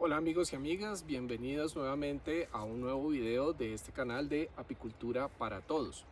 Hola amigos y amigas, bienvenidos nuevamente a un nuevo video de este canal de Apicultura para Todos.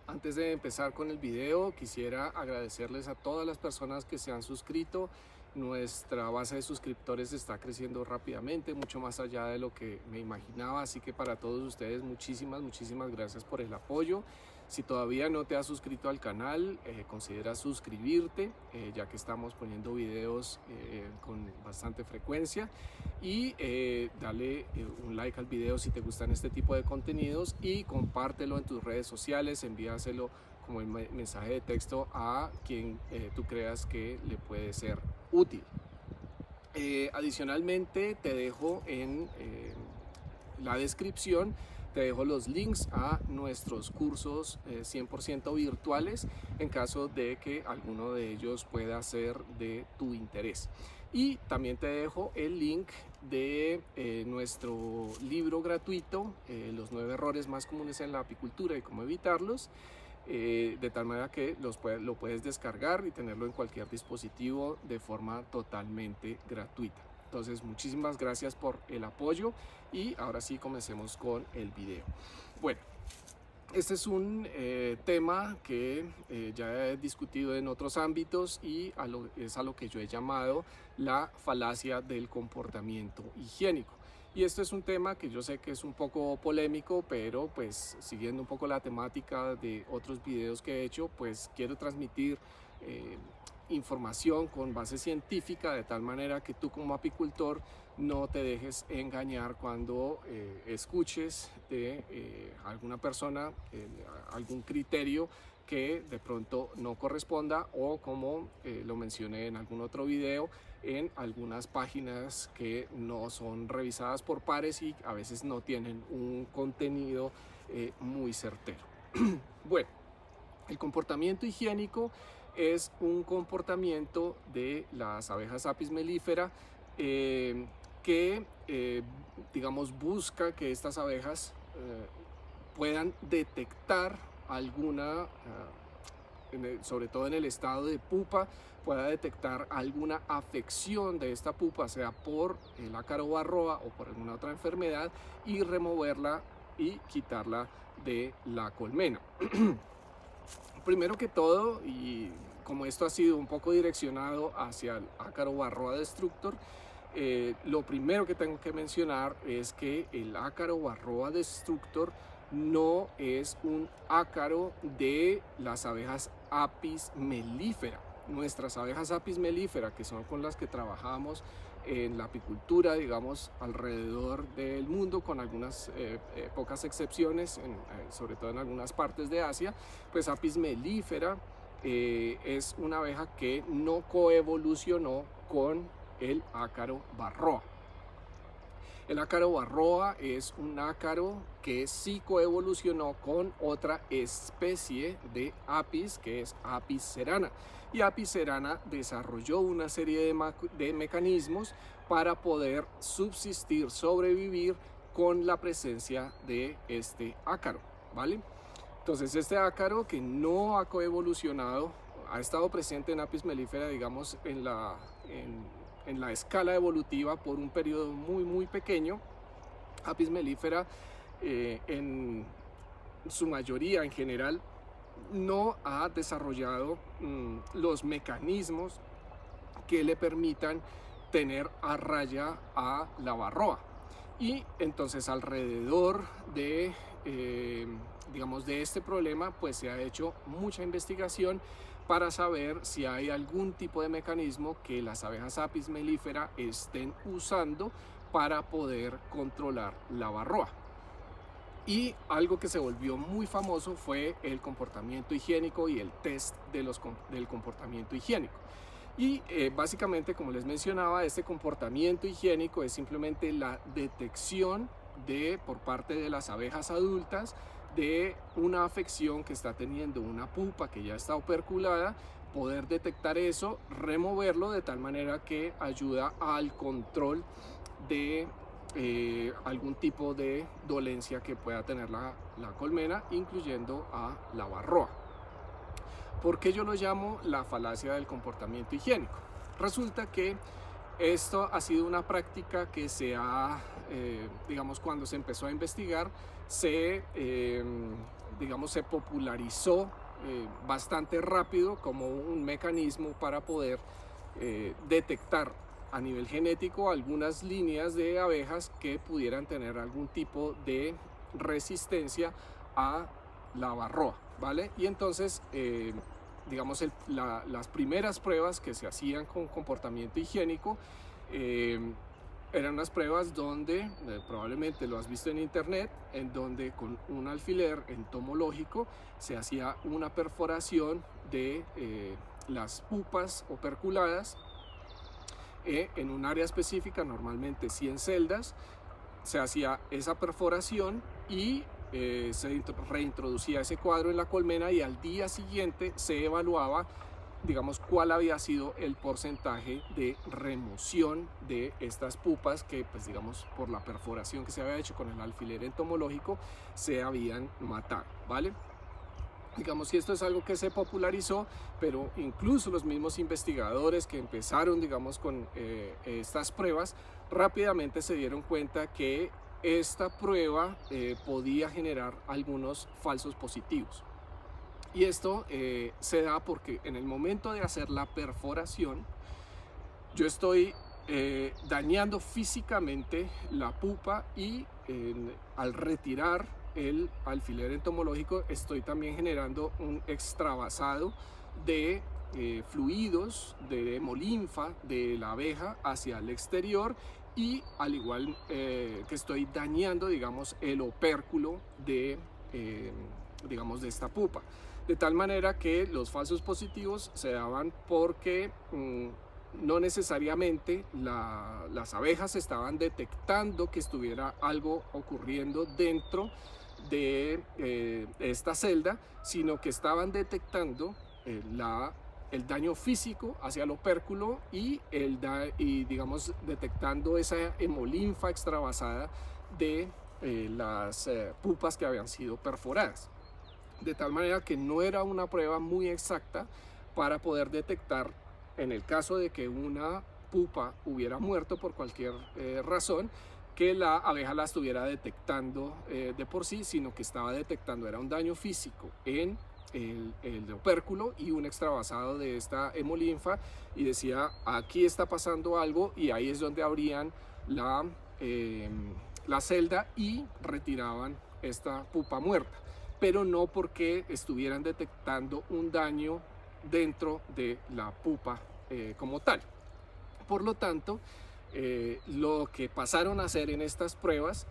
Antes de empezar con el video, quisiera agradecerles a todas las personas que se han suscrito. Nuestra base de suscriptores está creciendo rápidamente, mucho más allá de lo que me imaginaba, así que para todos ustedes muchísimas gracias por el apoyo. Si todavía no te has suscrito al canal, considera suscribirte, ya que estamos poniendo videos con bastante frecuencia, y dale un like al video si te gustan este tipo de contenidos y compártelo en tus redes sociales, envíaselo como mensaje de texto a quien tú creas que le puede ser útil. Adicionalmente te dejo en la descripción, te dejo los links a nuestros cursos 100% virtuales en caso de que alguno de ellos pueda ser de tu interés. Y también te dejo el link de nuestro libro gratuito, los 9 errores más comunes en la apicultura y cómo evitarlos, de tal manera que lo puedes descargar y tenerlo en cualquier dispositivo de forma totalmente gratuita. Entonces, muchísimas gracias por el apoyo y ahora sí comencemos con el video. Bueno, este es un tema que ya he discutido en otros ámbitos y es a lo que yo he llamado la falacia del comportamiento higiénico. Y esto es un tema que yo sé que es un poco polémico, pero pues siguiendo un poco la temática de otros videos que he hecho, pues quiero transmitir información con base científica, de tal manera que tú como apicultor no te dejes engañar cuando escuches de alguna persona algún criterio que de pronto no corresponda, o como lo mencioné en algún otro video, en algunas páginas que no son revisadas por pares y a veces no tienen un contenido muy certero. Bueno, el comportamiento higiénico es un comportamiento de las abejas Apis mellifera que, digamos, busca que estas abejas puedan detectar alguna, sobre todo en el estado de pupa, pueda detectar alguna afección de esta pupa, sea por el ácaro varroa o por alguna otra enfermedad, y removerla y quitarla de la colmena. Primero que todo, y como esto ha sido un poco direccionado hacia el ácaro varroa destructor, lo primero que tengo que mencionar es que el ácaro varroa destructor no es un ácaro de las abejas Apis mellifera. Nuestras abejas Apis mellifera, que son con las que trabajamos en la apicultura, digamos, alrededor del mundo, con algunas pocas excepciones, sobre todo en algunas partes de Asia, pues Apis mellifera es una abeja que no coevolucionó con el ácaro varroa. El ácaro varroa es un ácaro que sí coevolucionó con otra especie de apis, que es Apis cerana. Y Apis cerana desarrolló una serie de mecanismos para poder subsistir, sobrevivir con la presencia de este ácaro, ¿vale? Entonces, este ácaro, que no ha coevolucionado, ha estado presente en Apis mellifera, digamos, en la escala evolutiva por un periodo muy pequeño. Apis mellifera en su mayoría, en general, no ha desarrollado los mecanismos que le permitan tener a raya a la varroa. Y entonces, alrededor de digamos, de este problema, pues se ha hecho mucha investigación para saber si hay algún tipo de mecanismo que las abejas Apis mellifera estén usando para poder controlar la varroa. Y algo que se volvió muy famoso fue el comportamiento higiénico y el test del comportamiento higiénico. Y básicamente, como les mencionaba, este comportamiento higiénico es simplemente la detección por parte de las abejas adultas de una afección que está teniendo una pupa que ya está operculada, poder detectar eso, removerlo de tal manera que ayuda al control de algún tipo de dolencia que pueda tener la colmena, incluyendo a la varroa. ¿Por qué yo lo llamo la falacia del comportamiento higiénico? Resulta que Esto ha sido una práctica que se ha, digamos, cuando se empezó a investigar, digamos, se popularizó bastante rápido como un mecanismo para poder detectar a nivel genético algunas líneas de abejas que pudieran tener algún tipo de resistencia a la varroa, ¿vale? Y entonces, digamos, las primeras pruebas que se hacían con comportamiento higiénico eran unas pruebas donde, probablemente lo has visto en internet, en donde con un alfiler entomológico se hacía una perforación de las pupas operculadas en un área específica, normalmente 100 celdas. Se hacía esa perforación y se reintroducía ese cuadro en la colmena, y al día siguiente se evaluaba, digamos, cuál había sido el porcentaje de remoción de estas pupas que, pues, digamos, por la perforación que se había hecho con el alfiler entomológico, se habían matado, ¿vale? Digamos, si esto es algo que se popularizó, pero incluso los mismos investigadores que empezaron, digamos, con estas pruebas, rápidamente se dieron cuenta que esta prueba podía generar algunos falsos positivos. Y esto se da porque en el momento de hacer la perforación, yo estoy dañando físicamente la pupa, y al retirar el alfiler entomológico estoy también generando un extravasado de fluidos de hemolinfa de la abeja hacia el exterior, y al igual que estoy dañando, digamos, el opérculo de, digamos, de esta pupa. De tal manera que los falsos positivos se daban porque no necesariamente las abejas estaban detectando que estuviera algo ocurriendo dentro de esta celda, sino que estaban detectando el daño físico hacia el opérculo y digamos, detectando esa hemolinfa extravasada de las pupas que habían sido perforadas. De tal manera que no era una prueba muy exacta para poder detectar, en el caso de que una pupa hubiera muerto por cualquier razón, que la abeja la estuviera detectando de por sí, sino que estaba detectando era un daño físico en el opérculo y un extravasado de esta hemolinfa, y decía, aquí está pasando algo, y ahí es donde abrían la celda y retiraban esta pupa muerta, pero no porque estuvieran detectando un daño dentro de la pupa como tal. Por lo tanto, lo que pasaron a hacer en estas pruebas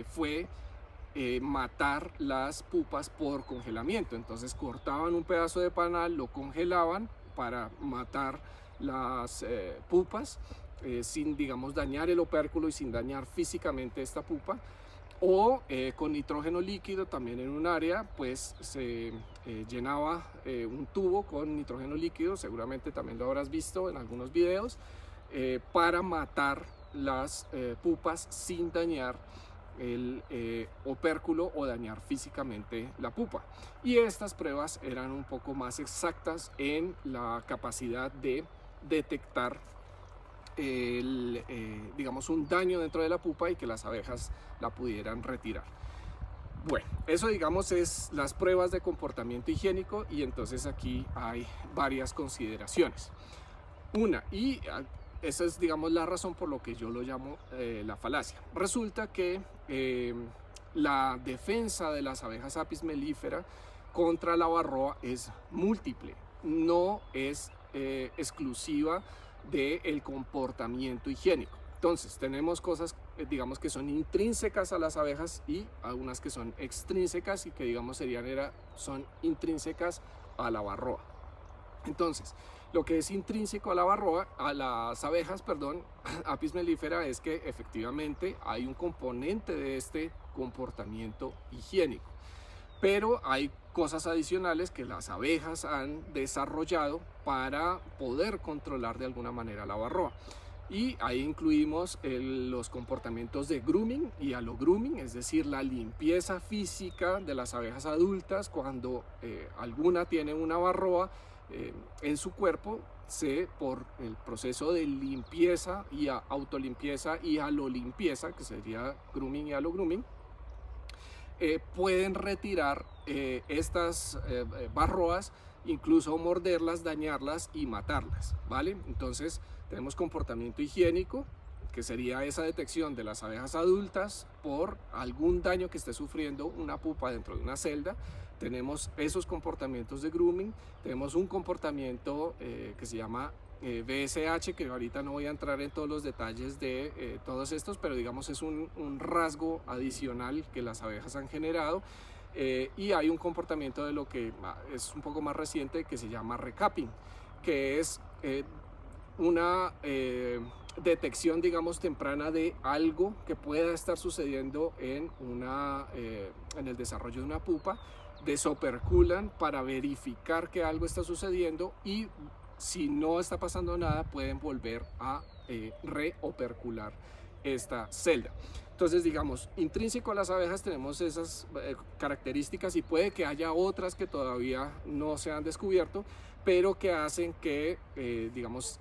fue matar las pupas por congelamiento. Entonces cortaban un pedazo de panal, lo congelaban para matar las pupas sin, digamos, dañar el opérculo y sin dañar físicamente esta pupa. O con nitrógeno líquido, también en un área pues se llenaba un tubo con nitrógeno líquido, seguramente también lo habrás visto en algunos videos, para matar las pupas sin dañar el opérculo o dañar físicamente la pupa. Y estas pruebas eran un poco más exactas en la capacidad de detectar digamos, un daño dentro de la pupa y que las abejas la pudieran retirar. Bueno, eso, digamos, es las pruebas de comportamiento higiénico, y entonces aquí hay varias consideraciones. Una, y esa es, digamos, la razón por lo que yo lo llamo la falacia. Resulta que la defensa de las abejas Apis mellifera contra la varroa es múltiple, no es exclusiva del comportamiento higiénico. Entonces tenemos cosas, digamos, que son intrínsecas a las abejas y algunas que son extrínsecas y que, digamos, son intrínsecas a la varroa. Entonces, lo que es intrínseco a las abejas, perdón, Apis mellifera, es que efectivamente hay un componente de este comportamiento higiénico, pero hay cosas adicionales que las abejas han desarrollado para poder controlar de alguna manera la varroa. Y ahí incluimos los comportamientos de grooming y alogrooming, es decir, la limpieza física de las abejas adultas cuando alguna tiene una varroa en su cuerpo. por el proceso de limpieza y autolimpieza y halolimpieza, que sería grooming y halogrooming, pueden retirar estas barroas, incluso morderlas, dañarlas y matarlas, ¿vale? Entonces tenemos comportamiento higiénico, que sería esa detección de las abejas adultas por algún daño que esté sufriendo una pupa dentro de una celda. Tenemos esos comportamientos de grooming, tenemos un comportamiento que se llama BSH, que ahorita no voy a entrar en todos los detalles de todos estos, pero digamos es un rasgo adicional que las abejas han generado. Y hay un comportamiento de lo que es un poco más reciente, que se llama recapping, que es una detección, digamos, temprana de algo que pueda estar sucediendo en el desarrollo de una pupa. Desoperculan para verificar que algo está sucediendo, y si no está pasando nada pueden volver a reopercular esta celda. Entonces, digamos, intrínseco a las abejas tenemos esas características, y puede que haya otras que todavía no se han descubierto, pero que hacen que, digamos,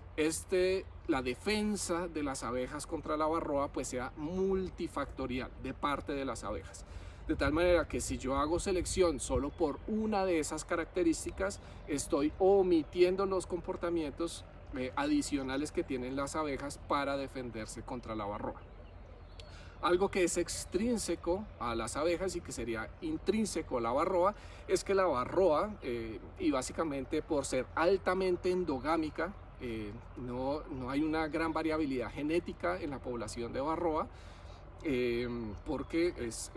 la defensa de las abejas contra la varroa pues sea multifactorial de parte de las abejas. De tal manera que si yo hago selección solo por una de esas características, estoy omitiendo los comportamientos adicionales que tienen las abejas para defenderse contra la varroa. Algo que es extrínseco a las abejas y que sería intrínseco a la varroa es que la varroa, y básicamente por ser altamente endogámica, no hay una gran variabilidad genética en la población de varroa, porque es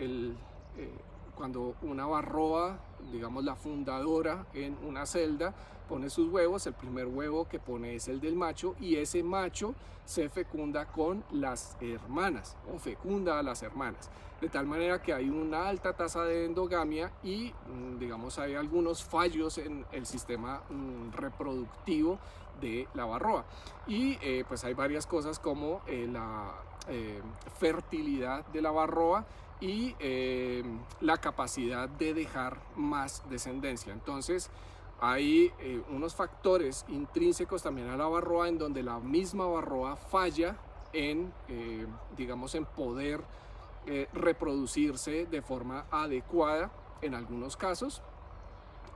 cuando una varroa, digamos la fundadora en una celda, pone sus huevos, el primer huevo que pone es el del macho, y ese macho se fecunda con las hermanas o fecunda a las hermanas, de tal manera que hay una alta tasa de endogamia y digamos hay algunos fallos en el sistema reproductivo de la varroa, y pues hay varias cosas como la fertilidad de la varroa y la capacidad de dejar más descendencia. Entonces hay unos factores intrínsecos también a la varroa, en donde la misma varroa falla en, digamos, en poder reproducirse de forma adecuada en algunos casos,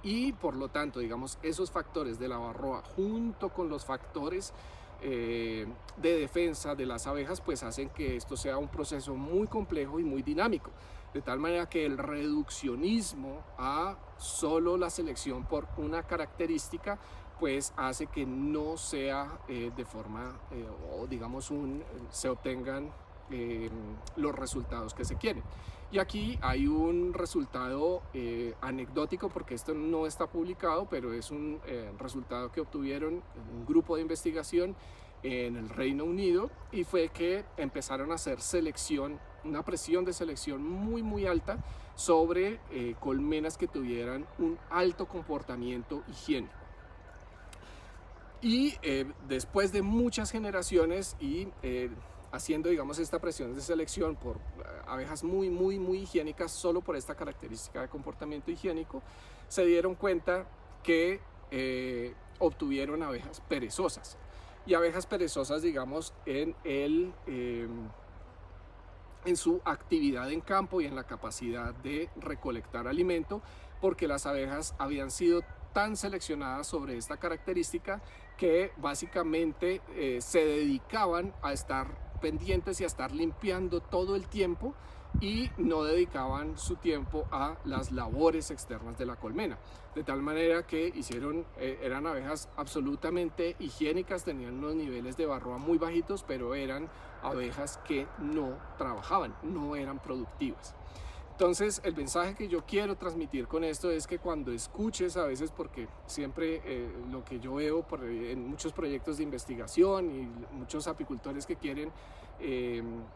y por lo tanto, digamos, esos factores de la varroa junto con los factores de defensa de las abejas pues hacen que esto sea un proceso muy complejo y muy dinámico, de tal manera que el reduccionismo a solo la selección por una característica pues hace que no sea de forma o digamos se obtengan los resultados que se quieren. Y aquí hay un resultado anecdótico, porque esto no está publicado, pero es un resultado que obtuvieron un grupo de investigación en el Reino Unido, y fue que empezaron a hacer selección, una presión de selección muy alta sobre colmenas que tuvieran un alto comportamiento higiénico. Y después de muchas generaciones y haciendo, digamos, esta presión de selección por abejas muy higiénicas, solo por esta característica de comportamiento higiénico, se dieron cuenta que obtuvieron abejas perezosas. Y abejas perezosas, digamos, en su actividad en campo y en la capacidad de recolectar alimento, porque las abejas habían sido tan seleccionadas sobre esta característica que básicamente se dedicaban a estar pendientes y a estar limpiando todo el tiempo, y no dedicaban su tiempo a las labores externas de la colmena, de tal manera que eran abejas absolutamente higiénicas, tenían unos niveles de varroa muy bajitos, pero eran abejas que no trabajaban, no eran productivas. Entonces, el mensaje que yo quiero transmitir con esto es que cuando escuches, a veces, porque siempre lo que yo veo en muchos proyectos de investigación y muchos apicultores que quieren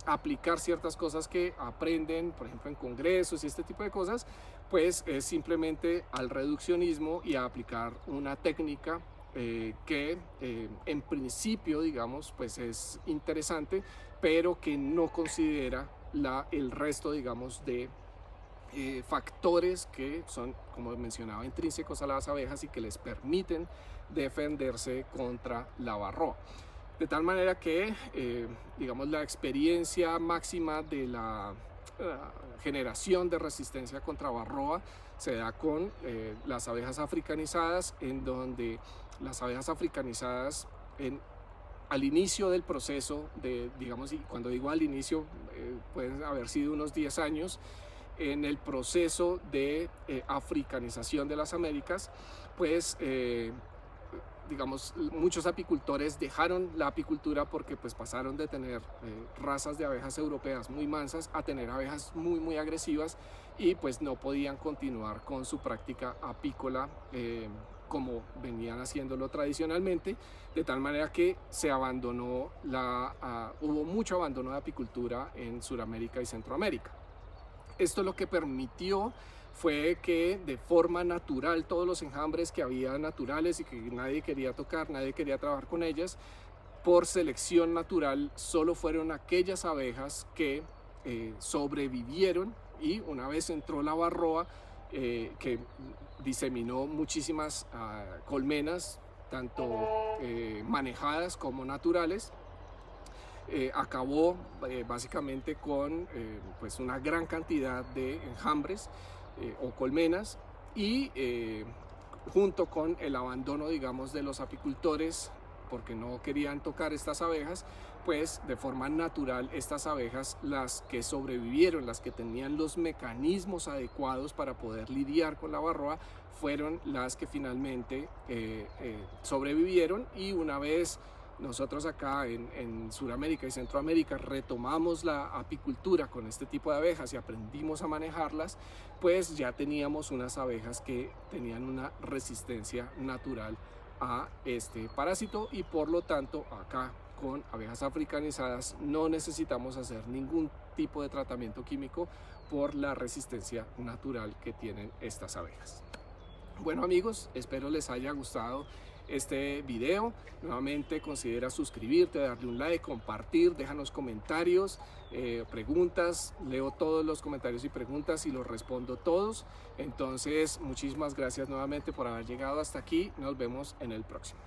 aplicar ciertas cosas que aprenden, por ejemplo, en congresos y este tipo de cosas, pues es simplemente al reduccionismo y a aplicar una técnica que en principio, digamos, pues es interesante, pero que no considera el resto, digamos, de factores que son, como mencionaba, intrínsecos a las abejas y que les permiten defenderse contra la varroa. De tal manera que, digamos, la experiencia máxima de la generación de resistencia contra varroa se da con las abejas africanizadas, en donde las abejas africanizadas al inicio del proceso, digamos, y cuando digo al inicio, pueden haber sido unos 10 años, en el proceso de africanización de las Américas, pues digamos, muchos apicultores dejaron la apicultura porque pues pasaron de tener razas de abejas europeas muy mansas a tener abejas muy agresivas, y pues no podían continuar con su práctica apícola como venían haciéndolo tradicionalmente, de tal manera que se abandonó hubo mucho abandono de apicultura en Sudamérica y Centroamérica. Esto lo que permitió fue que de forma natural todos los enjambres que había naturales y que nadie quería tocar, nadie quería trabajar con ellas, por selección natural solo fueron aquellas abejas que sobrevivieron, y una vez entró la varroa que diseminó muchísimas colmenas, tanto manejadas como naturales, acabó básicamente con pues una gran cantidad de enjambres o colmenas, y junto con el abandono, digamos, de los apicultores porque no querían tocar estas abejas, pues de forma natural estas abejas, las que sobrevivieron, las que tenían los mecanismos adecuados para poder lidiar con la varroa, fueron las que finalmente sobrevivieron. Y una vez nosotros acá en Sudamérica y Centroamérica retomamos la apicultura con este tipo de abejas y aprendimos a manejarlas, pues ya teníamos unas abejas que tenían una resistencia natural a este parásito, y por lo tanto acá con abejas africanizadas no necesitamos hacer ningún tipo de tratamiento químico por la resistencia natural que tienen estas abejas. Bueno amigos, espero les haya gustado este video. Nuevamente considera suscribirte, darle un like, compartir, déjanos comentarios, preguntas. Leo todos los comentarios y preguntas y los respondo todos. Entonces muchísimas gracias nuevamente por haber llegado hasta aquí. Nos vemos en el próximo.